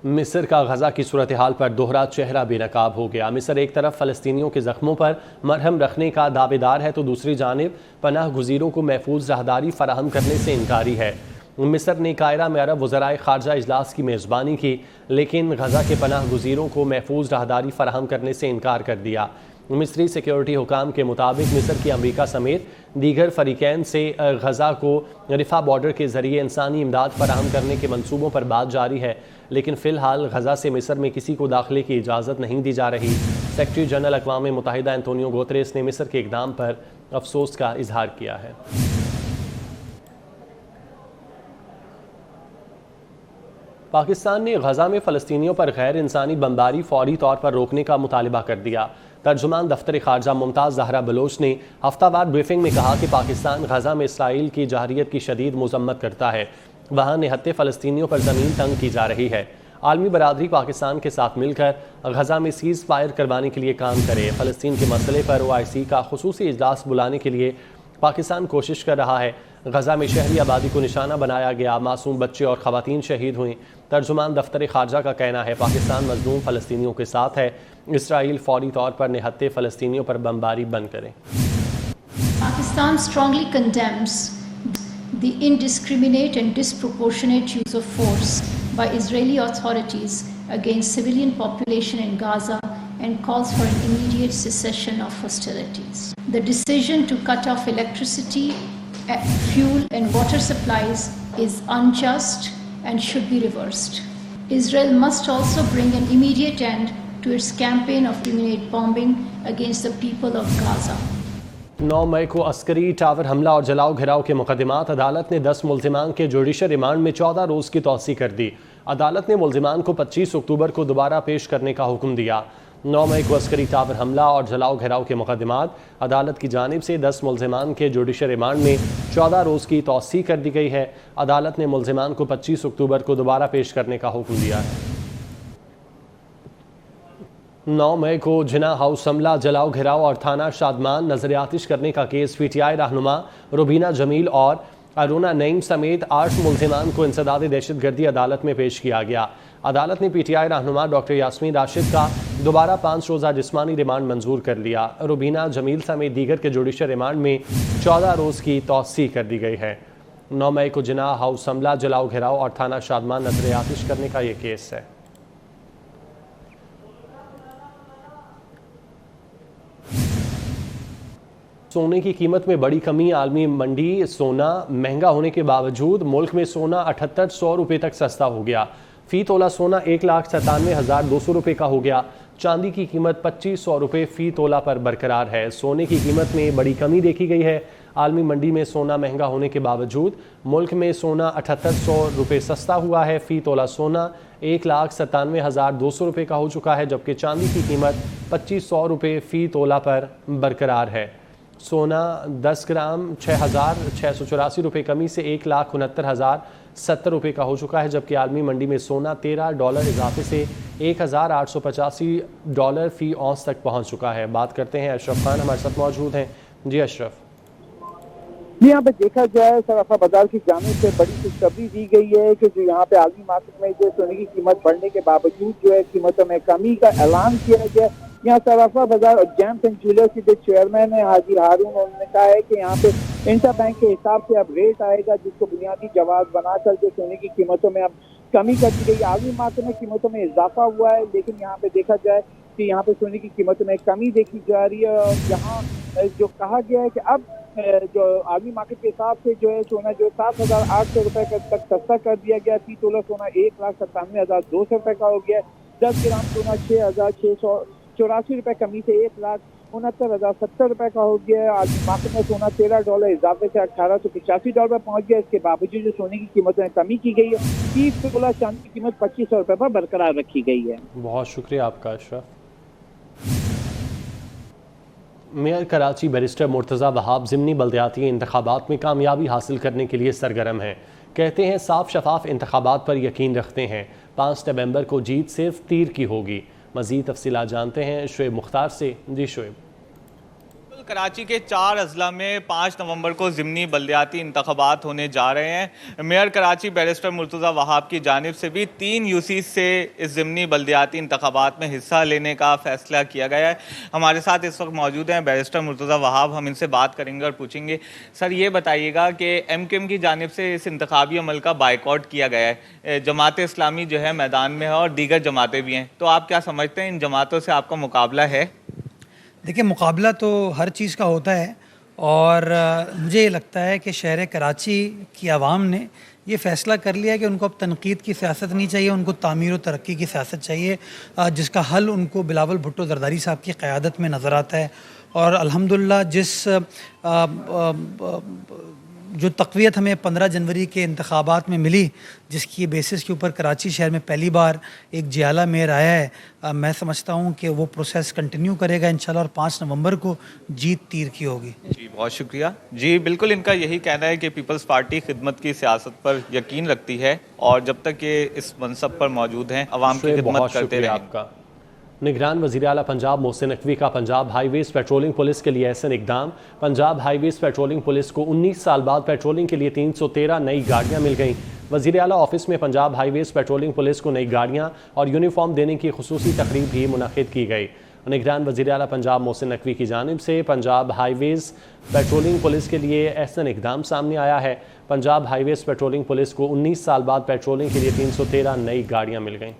मिस्र का गजा की सूरत हाल पर दोहरा चेहरा बेनकाब हो गया। मिस्र एक तरफ फ़लस्तीनियों के ज़ख्मों पर मरहम रखने का दावेदार है तो दूसरी जानिब पनाह गुज़ीरों को महफूज राहदारी फराहम करने से इनकारी है। मिस्र ने कायरा में अरब वज़राए ख़ारजा इजलास की मेज़बानी की, लेकिन गजा के पनाह गुज़ीरों को महफूज राहदारी फराहम करने से इनकार कर दिया। मिस्री सिक्योरिटी हुकाम के मुताबिक मिस्र की अमरीका समेत दीगर फरीकैन से गजा को रिफा बॉर्डर के ज़रिए इंसानी इमदाद फराहम करने के मंसूबों पर बात जारी है, लेकिन फ़िलहाल गजा से मिस्र में किसी को दाखिले की इजाज़त नहीं दी जा रही। सेक्रेटरी जनरल अक़वाम मुत्तहिदा एंटोनियो गुतेरेस ने मिस्र के इक़दाम पर अफसोस का इजहार किया है। पाकिस्तान ने गजा में फ़लस्तीनियों पर गैर इंसानी बमबारी फौरी तौर पर रोकने का मुतालबा कर दिया। तर्जुमान दफ्तर ख़ारजा मुमताज़ ज़हरा बलोच ने हफ्तावार ब्रीफिंग में कहा कि पाकिस्तान गजा में इसराइल की जारियत की शदीद मज़म्मत करता है। वहाँ निहत्ते फ़लस्तीनियों पर ज़मीन तंग की जा रही है। आलमी बरादरी पाकिस्तान के साथ मिलकर गजा में सीज़ फायर करवाने के लिए काम करे। फ़लस्तीन के मसले पर OIC का खुसूसी इजलास बुलाने के लिए पाकिस्तान कोशिश कर रहा है। गजा में शहरी आबादी को निशाना बनाया गया, मासूम बच्चे और ख़वातीन शहीद हुई। तर्जुमान दफ्तर ख़ारजा का कहना है पाकिस्तान मज़लूम फ़लस्तीनियों के साथ है। इसराइल फौरी तौर पर निहत्ते फ़लस्तीनियों पर बमबारी बंद करें। Pakistan strongly condemns the indiscriminate and disproportionate use of force by Israeli authorities against civilian population in Gaza and calls for an immediate cessation of hostilities. The decision to cut off electricity, fuel and water supplies is unjust and should be reversed. Israel must also bring an immediate end to its campaign of indiscriminate bombing against the people of Gaza. 9 मई को Askari tower हमला और जलाओ घिराव के मुकदमात अदालत ने 10 मुल्ज़िमान के judicial remand में 14 रोज़ की तौसी कर दी। अदालत ने मुल्ज़िमान को 25 अक्टूबर को दोबारा पेश करने का हुक्म दिया। 9 मई को अस्करी टावर हमला और जलाओ घिराव के मुकदमात अदालत की जानिब से 10 मुल्ज़िमान के जुडिशल रिमांड में 14 रोज़ की तौसी कर दी गई है। अदालत ने मुल्ज़िमान को 25 अक्टूबर को दोबारा पेश करने का हुक्म दिया है। 9 मई को जिना हाउस हमला, जलाओ घिराव और थाना शादमान नजरियातिश करने का केस PTI रहनुमा रुबीना जमील और अरुणा नईम समेत 8 मुल्ज़िमान को इंसदाद दहशतगर्दी अदालत में पेश किया गया। अदालत ने PTI रहनुमा डॉक्टर यास्मीन राशिद का दोबारा 5 रोज़ा जिस्मानी रिमांड मंजूर कर लिया। रुबीना जमील समेत दीगर के जुडिशल रिमांड में 14 रोज़ की तौसी कर दी गई है। 9 मई को जिना हाउस हमला, जलाओ घिराव और थाना शादमान नजरियातिश करने का यह केस है। सोने की कीमत में बड़ी कमी, आलमी मंडी सोना महंगा होने के बावजूद मुल्क में सोना 7800 रुपये तक सस्ता हो गया। फ़ी तोला सोना 1,97,200 रुपये का हो गया। चांदी की कीमत 2500 रुपये फ़ी तोला पर बरकरार है। सोने की कीमत में बड़ी कमी देखी गई है। आलमी मंडी में सोना महंगा होने के बावजूद मुल्क में सोना 7800 रुपये सस्ता हुआ है। फ़ी तोला सोना 1,97,200 रुपये का हो चुका है, जबकि चांदी की कीमत 2500 रुपये फ़ी तोला पर बरकरार है। सोना 10 ग्राम 6,684 रुपये कमी से 1,69,070 रुपये का हो चुका है, जबकि आलमी मंडी में सोना $13 इजाफे से $1,885 फ़ी औंस तक पहुंच चुका है। बात करते हैं अशरफ खान हमारे साथ मौजूद हैं। जी अशरफ। जी, यहाँ पे देखा जाए सराफा बाजार की जानिब से बड़ी खुशखबरी दी गई है कि जो यहाँ पे आलमी मार्केट में जो सोने की कीमत बढ़ने के बावजूद जो है कीमतों में कमी का ऐलान किया गया। यहाँ सराफा बाजार और जेम्स एंड ज्वेलर्स के जो चेयरमैन है हाजी हारून, उन्होंने कहा है कि यहाँ पे इंटर बैंक के हिसाब से अब रेट आएगा, जिसको बुनियादी जवाब बनाकर जो सोने की कीमतों में अब कमी कर दी गई। आलमी मार्केट में कीमतों में इजाफा हुआ है, लेकिन यहाँ पे देखा जाए कि यहाँ पे सोने की कीमतों में कमी देखी जा रही है। और यहाँ जो कहा गया है कि अब जो आलमी मार्केट के हिसाब से जो है सोना जो 7,800 रुपये तक सस्ता कर दिया गया। फ़ी तोला सोना 1,97,200 रुपये का हो गया। 10 ग्राम सोना 6,684 रुपये कमी से 1,69,070 रुपये का हो गया। आलमी मार्केट में सोना $13 इजाफे से $1,885 पर पहुंच गया। इसके बावजूद जो सोने की कीमतों में कमी की गई है। फ़ी तोला चांदी की कीमत 2500 रुपये पर बरकरार रखी गई है। बहुत शुक्रिया आपका अशरफ। मेयर कराची बैरिस्टर मुर्तज़ा वहाब ज़िमनी बल्दियाती इंतखाबात में कामयाबी हासिल करने के लिए सरगर्म हैं। कहते हैं साफ शफाफ इंतखाबात पर यकीन रखते हैं। 5 नवंबर को जीत सिर्फ तीर की होगी। मज़ीद तफसीलात जानते हैं शुएब मुख्तार से। जी शुएब। कराची के 4 अजला में 5 नवंबर को ज़िमनी बल्दियाती इंतखाबात होने जा रहे हैं। मेयर कराची बैरिस्टर मुर्तज़ा वहाब की जानिब से भी 3 यूसी से इस ज़िमनी बल्दियाती इंतखाबात में हिस्सा लेने का फ़ैसला किया गया है। हमारे साथ इस वक्त मौजूद हैं बैरिस्टर मुर्तज़ा वहाब। हम इनसे बात करेंगे और पूछेंगे, सर ये बताइएगा कि MKM की जानिब से इस इंतखाबी अमल का बाइकआउट किया गया है, जमात इस्लामी जो है मैदान में है और दीगर जमातें भी हैं, तो आप क्या समझते हैं इन जमातों से आपका मुकाबला है? देखिए, मुकाबला तो हर चीज़ का होता है और मुझे ये लगता है कि शहर कराची की आवाम ने ये फ़ैसला कर लिया है कि उनको अब तनकीद की सियासत नहीं चाहिए, उनको तामीर व तरक्की की सियासत चाहिए, जिसका हल उनको बिलावल भुट्टो ज़रदारी साहब की क़यादत में नज़र आता है। और अल्हम्दुलिल्लाह जो तक़वियत हमें 15 जनवरी के इंतखाबात में मिली, जिसकी बेसिस के ऊपर कराची शहर में पहली बार एक जियाला मेयर आया है, मैं समझता हूँ कि वो प्रोसेस कंटिन्यू करेगा इंशाल्लाह और 5 नवंबर को जीत तीर की होगी। जी बहुत शुक्रिया। जी बिल्कुल, इनका यही कहना है कि पीपल्स पार्टी खिदमत की सियासत पर यकीन रखती है और जब तक ये इस मनसब पर मौजूद हैं अवाम की खिदमत करते रहेंगे। आपका निगरान वज़ीर आला पंजाब मोहसिन नकवी का पंजाब हाईवेज पेट्रोलिंग पुलिस के लिए ऐसा इकदाम। पंजाब हाईवेज पेट्रोलिंग पुलिस को 19 साल बाद पेट्रोलिंग के लिए 313 नई गाड़ियां मिल गईं। वज़ीर आला ऑफिस में पंजाब हाईवेज पेट्रोलिंग पुलिस को नई गाड़ियां और यूनिफॉर्म देने की खुसूसी तकरीब भी मुनक़िद की गई। निगरान वज़ीर आला पंजाब मोहसिन नकवी की जानिब से पंजाब हाईवेज पेट्रोलिंग पुलिस के लिए ऐसा इकदाम सामने आया है। पंजाब हाईवेज पेट्रोलिंग पुलिस को 19 साल बाद पेट्रोलिंग के लिए 313 नई गाड़ियाँ मिल गईं।